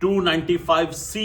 295C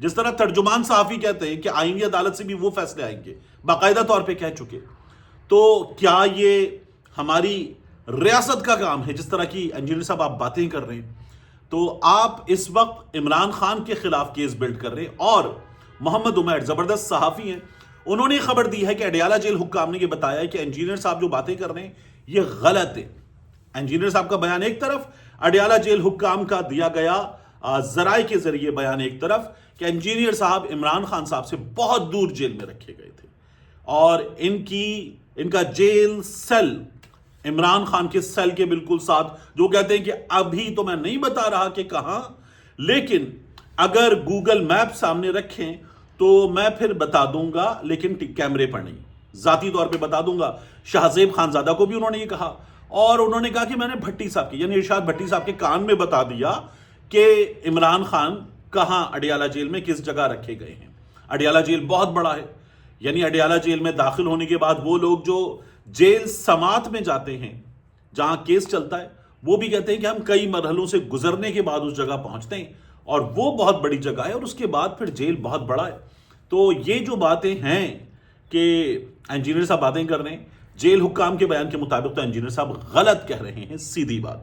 جس طرح ترجمان صحافی کہتے ہیں کہ آئینی عدالت سے بھی وہ فیصلے آئیں گے، باقاعدہ طور پہ کہہ چکے. تو کیا یہ ہماری ریاست کا کام ہے جس طرح کی انجینئر صاحب آپ باتیں کر رہے ہیں؟ تو آپ اس وقت عمران خان کے خلاف کیس بلڈ کر رہے ہیں، اور محمد عمیر زبردست صحافی ہیں، انہوں نے خبر دی ہے کہ اڈیالہ جیل حکام نے یہ بتایا ہے کہ انجینئر صاحب جو باتیں کر رہے ہیں یہ غلط ہے. انجینئر صاحب کا بیان ایک طرف، اڈیالہ جیل حکام کا دیا گیا ذرائع کے ذریعے بیان ایک طرف، کہ انجینئر صاحب عمران خان صاحب سے بہت دور جیل میں رکھے گئے تھے، اور ان کا جیل سیل عمران خان کے سیل کے بالکل ساتھ، جو کہتے ہیں کہ ابھی تو میں نہیں بتا رہا کہ کہاں، لیکن اگر گوگل میپ سامنے رکھیں تو میں پھر بتا دوں گا، لیکن کیمرے پر نہیں، ذاتی طور پہ بتا دوں گا. شاہزیب خانزادہ کو بھی انہوں نے یہ کہا، اور انہوں نے کہا کہ میں نے بھٹی صاحب کی، یعنی ارشاد بھٹی صاحب کے کان میں بتا دیا کہ عمران خان کہاں اڈیالہ جیل میں کس جگہ رکھے گئے ہیں. اڈیالہ جیل بہت بڑا ہے، یعنی اڈیالہ جیل میں داخل ہونے کے بعد وہ لوگ جو جیل سماعت میں جاتے ہیں جہاں کیس چلتا ہے، وہ بھی کہتے ہیں کہ ہم کئی مرحلوں سے گزرنے کے بعد اس جگہ پہنچتے ہیں، اور وہ بہت بڑی جگہ ہے، اور اس کے بعد پھر جیل بہت بڑا ہے. تو یہ جو باتیں ہیں کہ انجینئر صاحب باتیں کر رہے ہیں، جیل حکام کے بیان کے مطابق تو انجینئر صاحب غلط کہہ رہے ہیں، سیدھی بات.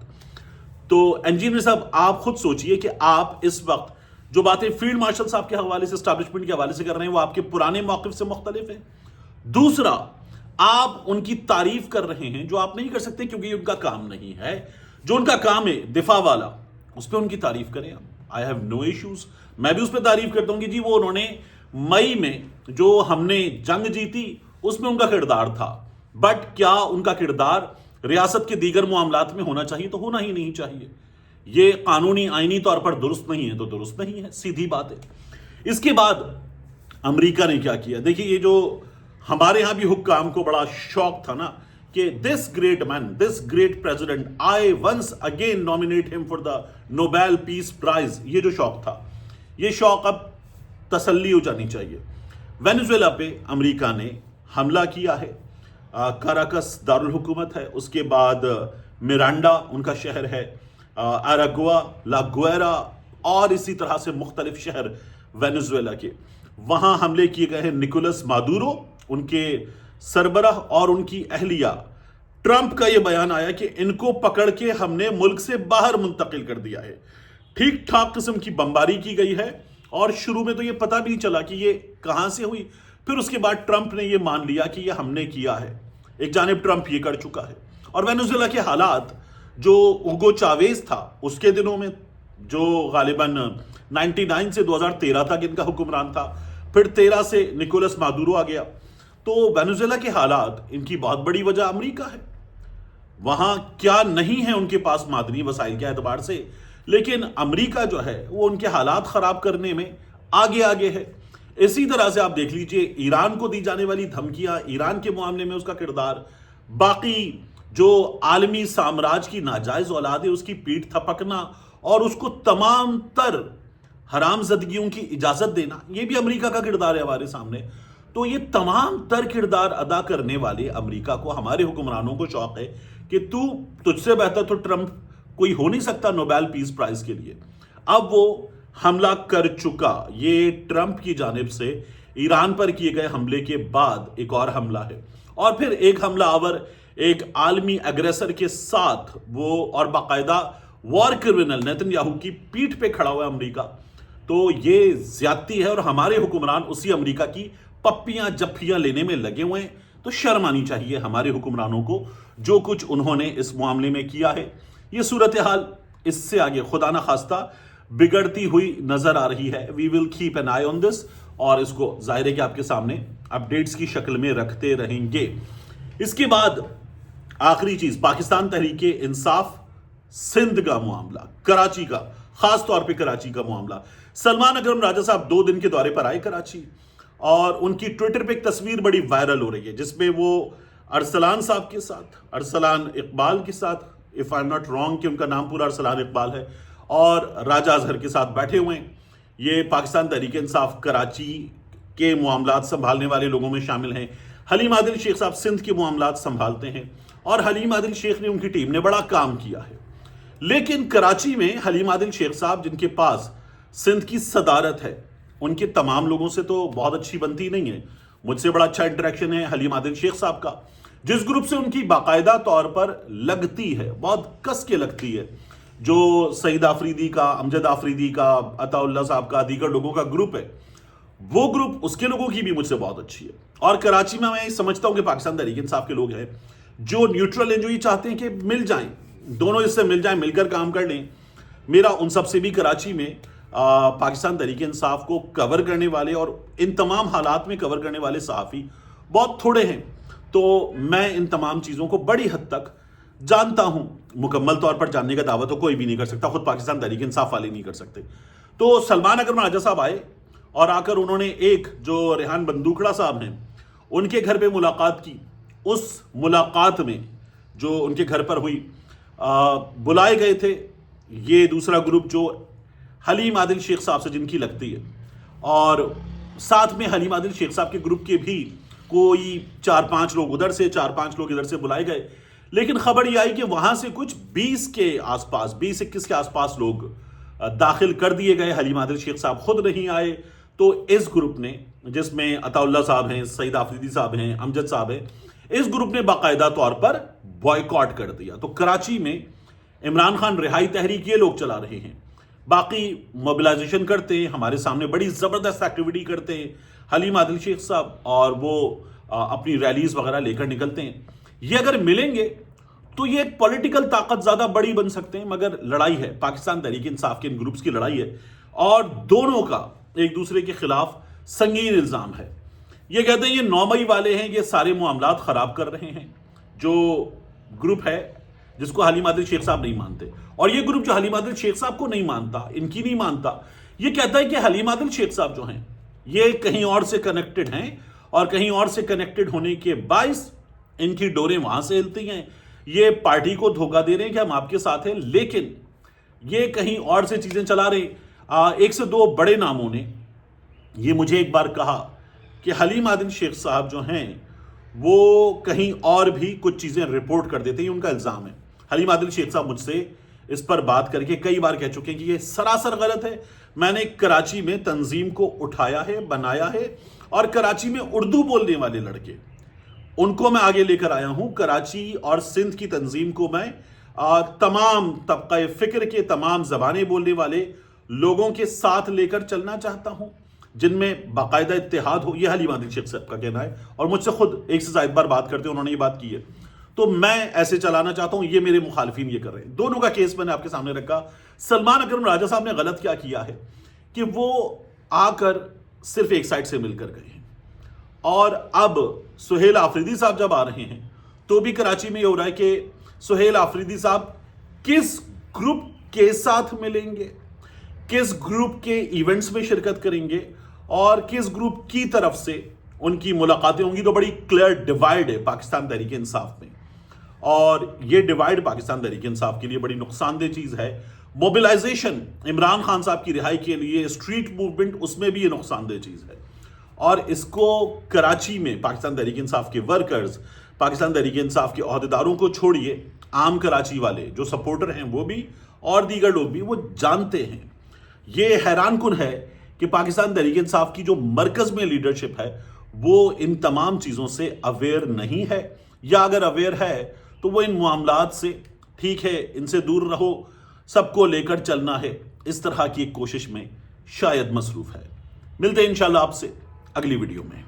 تو انجینئر صاحب آپ خود سوچئے کہ آپ اس وقت جو باتیں فیلڈ مارشل صاحب کے حوالے سے، اسٹیبلشمنٹ کے حوالے سے کر رہے ہیں، وہ آپ کے پرانے موقف سے مختلف ہیں. دوسرا، آپ ان کی تعریف کر رہے ہیں جو آپ نہیں کر سکتے کیونکہ یہ ان کا کام نہیں ہے. جو ان کا کام ہے دفاع والا، اس پہ ان کی تعریف کریں آپ. I have no issues. میں بھی اس پہ تعریف کرتا ہوں کہ جی وہ انہوں نے مئی میں جو ہم نے جنگ جیتی اس میں ان کا کردار تھا، بٹ کیا ان کا کردار ریاست کے دیگر معاملات میں ہونا چاہیے؟ تو ہونا ہی نہیں چاہیے. یہ قانونی آئینی طور پر درست نہیں ہے تو درست نہیں ہے، سیدھی بات ہے. اس کے بعد امریکہ نے کیا کیا؟ دیکھیے، یہ جو ہمارے ہاں بھی حکام کو بڑا شوق تھا نا کہ this great man, this great president, I once again nominate him for the Nobel Peace Prize, یہ جو شوق تھا، یہ شوق اب تسلی ہو جانی چاہیے. وینزویلا پہ امریکہ نے حملہ کیا ہے، کاراکس دارالحکومت ہے، اس کے بعد میرانڈا ان کا شہر ہے، اراگوا، لا گویرا، اور اسی طرح سے مختلف شہر وینزویلا کے، وہاں حملے کیے گئے ہیں. نکولس مادورو ان کے سربراہ اور ان کی اہلیہ. ٹرمپ کا یہ بیان آیا کہ ان کو پکڑ کے ہم نے ملک سے باہر منتقل کر دیا ہے. ٹھیک ٹھاک قسم کی بمباری کی گئی ہے، اور شروع میں تو یہ پتہ بھی نہیں چلا کہ یہ کہاں سے ہوئی. پھر اس کے بعد ٹرمپ نے یہ مان لیا کہ یہ ہم نے کیا ہے. ایک جانب ٹرمپ یہ کر چکا ہے، اور وینزویلا کے حالات جو اوگو چاویز تھا اس کے دنوں میں، جو غالباً 99 سے 2013 تک ان کا حکمران تھا، پھر 13 سے نکولس مادورو آ گیا. تو وینزویلا کے حالات، ان کی بہت بڑی وجہ امریکہ ہے. وہاں کیا نہیں ہے ان کے پاس معدنی وسائل کے اعتبار سے، لیکن امریکہ جو ہے وہ ان کے حالات خراب کرنے میں آگے ہے. اسی طرح سے آپ دیکھ لیجئے ایران کو دی جانے والی دھمکیاں، ایران کے معاملے میں اس کا کردار، باقی جو عالمی سامراج کی ناجائز اولاد ہے اس کی پیٹھ تھپکنا اور اس کو تمام تر حرام زدگیوں کی اجازت دینا، یہ بھی امریکہ کا کردار ہے ہمارے سامنے. تو یہ تمام تر کردار ادا کرنے والے امریکہ کو، ہمارے حکمرانوں کو شوق ہے کہ تجھ سے بہتر تو ٹرمپ کوئی ہو نہیں سکتا نوبیل پیس پرائز کے لیے. اب وہ حملہ کر چکا. یہ ٹرمپ کی جانب سے ایران پر کیے گئے حملے کے بعد ایک اور حملہ ہے، اور پھر ایک حملہ آور ایک عالمی اگریسر کے ساتھ، وہ اور باقاعدہ وار کرمنل نیتن یاہو کی پیٹھ پہ کھڑا ہوا ہے امریکہ. تو یہ زیادتی ہے، اور ہمارے حکمران اسی امریکہ کی پپیاں جپھیاں لینے میں لگے ہوئے ہیں. تو شرم آنی چاہیے ہمارے حکمرانوں کو جو کچھ انہوں نے اس معاملے میں کیا ہے. یہ صورتحال اس سے آگے خدا نہ خواستہ بگڑتی ہوئی نظر آ رہی ہے. وی ول کیپ این آئی آن دس، اور اس کو ظاہر ہے کہ آپ کے سامنے اپڈیٹس کی شکل میں رکھتے رہیں گے. اس کے بعد آخری چیز، پاکستان تحریک انصاف سندھ کا معاملہ، کراچی کا، خاص طور پہ کراچی کا معاملہ. سلمان اکرم راجہ صاحب 2 دن کے دورے پر آئے کراچی، اور ان کی ٹویٹر پہ ایک تصویر بڑی وائرل ہو رہی ہے جس میں وہ ارسلان صاحب کے ساتھ، ارسلان اقبال کے ساتھ، if I'm not wrong کہ ان کا نام پورا ارسلان اقبال ہے، اور راجہ اظہر کے ساتھ بیٹھے ہوئے ہیں. یہ پاکستان تحریک انصاف کراچی کے معاملات سنبھالنے والے لوگوں میں شامل ہیں. حلیم عادل شیخ صاحب سندھ کے معاملات سنبھالتے ہیں، اور حلیم عادل شیخ نے، ان کی ٹیم نے بڑا کام کیا ہے. لیکن کراچی میں حلیم عادل شیخ صاحب، جن کے پاس سندھ کی صدارت ہے، ان کے تمام لوگوں سے تو بہت اچھی بنتی نہیں ہے. مجھ سے بڑا اچھا انٹریکشن ہے حلیم عادل شیخ صاحب کا, جس گروپ سے ان کی باقاعدہ طور پر لگتی ہے, بہت کس کے لگتی ہے, جو سعید آفریدی کا, امجد آفریدی کا, عطا اللہ صاحب کا, دیگر لوگوں کا گروپ ہے, وہ گروپ اس کے لوگوں کی بھی مجھ سے بہت اچھی ہے. اور کراچی میں سمجھتا ہوں کہ پاکستان تحریک انصاف کے لوگ ہیں جو نیوٹرل ہیں, جو یہ چاہتے ہیں کہ مل جائیں, دونوں اس سے مل جائیں, مل کر کام کر لیں. میرا ان سب سے بھی کراچی میں پاکستان تحریک انصاف کو کور کرنے والے اور ان تمام حالات میں کور کرنے والے صحافی بہت تھوڑے ہیں, تو میں ان تمام چیزوں کو بڑی حد تک جانتا ہوں. مکمل طور پر جاننے کا دعویٰ تو کوئی بھی نہیں کر سکتا, خود پاکستان تحریک انصاف والے نہیں کر سکتے. تو سلمان اکرم راجہ صاحب آئے اور آ کر انہوں نے ایک جو ریحان بندوکڑا صاحب ہیں ان کے گھر پہ ملاقات کی. اس ملاقات میں جو ان کے گھر پر ہوئی, بلائے گئے تھے یہ دوسرا گروپ جو حلیم عادل شیخ صاحب سے جن کی لگتی ہے, اور ساتھ میں حلیم عادل شیخ صاحب کے گروپ کے بھی کوئی 4-5 لوگ ادھر سے 4-5 لوگ ادھر سے بلائے گئے. لیکن خبر یہ آئی کہ وہاں سے کچھ 20 کے آس پاس 20-21 کے آس پاس لوگ داخل کر دیے گئے. حلیم عادل شیخ صاحب خود نہیں آئے. تو اس گروپ نے, جس میں عطا اللہ صاحب ہیں, سعید آفریدی صاحب ہیں, امجد صاحب ہیں, اس گروپ نے باقاعدہ طور پر بوائیکاٹ کر دیا. تو کراچی میں عمران خان رہائی تحریک یہ لوگ چلا رہے ہیں, باقی موبلائزیشن کرتے ہیں, ہمارے سامنے بڑی زبردست ایکٹیویٹی کرتے ہیں حلیم عادل شیخ صاحب, اور وہ اپنی ریلیز وغیرہ لے کر نکلتے ہیں. یہ اگر ملیں گے تو یہ ایک پولیٹیکل طاقت زیادہ بڑی بن سکتے ہیں, مگر لڑائی ہے پاکستان تحریک انصاف کے ان گروپس کی لڑائی ہے, اور دونوں کا ایک دوسرے کے خلاف سنگین الزام ہے. یہ کہتے ہیں یہ 9 مئی والے ہیں, یہ سارے معاملات خراب کر رہے ہیں. جو گروپ ہے جس کو حلیم عادل شیخ صاحب نہیں مانتے, اور یہ گروپ جو حلیم عادل شیخ صاحب کو نہیں مانتا, ان کی نہیں مانتا, یہ کہتا ہے کہ حلیم عادل شیخ صاحب جو ہیں یہ کہیں اور سے کنیکٹڈ ہیں, اور کہیں اور سے کنیکٹڈ ہونے کے باعث ان کی ڈوریں وہاں سے ہلتی ہیں. یہ پارٹی کو دھوکہ دے رہے ہیں کہ ہم آپ کے ساتھ ہیں, لیکن یہ کہیں اور سے چیزیں چلا رہے ہیں. 1 سے 2 بڑے ناموں نے یہ مجھے ایک بار کہا کہ حلیم عادل شیخ صاحب جو ہیں وہ کہیں اور بھی کچھ چیزیں رپورٹ کر دیتے ہیں, یہ ان کا الزام ہے. حلیم عادل شیخ صاحب مجھ سے اس پر بات کر کے کئی بار کہہ چکے ہیں کہ یہ سراسر غلط ہے. میں نے کراچی میں تنظیم کو اٹھایا ہے, بنایا ہے, اور کراچی میں اردو بولنے والے لڑکے ان کو میں آگے لے کر آیا ہوں. کراچی اور سندھ کی تنظیم کو میں تمام طبقہ فکر کے, تمام زبانیں بولنے والے لوگوں کے ساتھ لے کر چلنا چاہتا ہوں, جن میں باقاعدہ اتحاد ہو. یہ حلیم عادل شیخ صاحب کا کہنا ہے, اور مجھ سے خود 1 سے زائد بار بات کرتے ہیں, انہوں نے یہ بات کی ہے. تو میں ایسے چلانا چاہتا ہوں, یہ میرے مخالفین یہ کر رہے ہیں. دونوں کا کیس میں نے آپ کے سامنے رکھا. سلمان اکرم راجہ صاحب نے غلط کیا ہے کہ وہ آ کر صرف ایک سائڈ سے مل کر گئے ہیں, اور اب سہیل آفریدی صاحب جب آ رہے ہیں تو بھی کراچی میں یہ ہو رہا ہے کہ سہیل آفریدی صاحب کس گروپ کے ساتھ ملیں گے, کس گروپ کے ایونٹس میں شرکت کریں گے, اور کس گروپ کی طرف سے ان کی ملاقاتیں ہوں گی. تو بڑی کلیئر ڈیوائیڈ ہے پاکستان تحریک انصاف میں, اور یہ ڈیوائیڈ پاکستان تحریک انصاف کے لیے بڑی نقصان دہ چیز ہے. موبلائزیشن عمران خان صاحب کی رہائی کے لیے, اسٹریٹ موومنٹ, اس میں بھی یہ نقصان دہ چیز ہے. اور اس کو کراچی میں پاکستان تحریک انصاف کے ورکرز, پاکستان تحریک انصاف کے عہدیداروں کو چھوڑیے, عام کراچی والے جو سپورٹر ہیں وہ بھی, اور دیگر لوگ بھی, وہ جانتے ہیں. یہ حیران کن ہے کہ پاکستان تحریک انصاف کی جو مرکز میں لیڈرشپ ہے وہ ان تمام چیزوں سے اویئر نہیں ہے, یا اگر اویئر ہے تو وہ ان معاملات سے, ٹھیک ہے ان سے دور رہو, سب کو لے کر چلنا ہے, اس طرح کی ایک کوشش میں شاید مصروف ہے. ملتے ہیں انشاءاللہ آپ سے اگلی ویڈیو میں.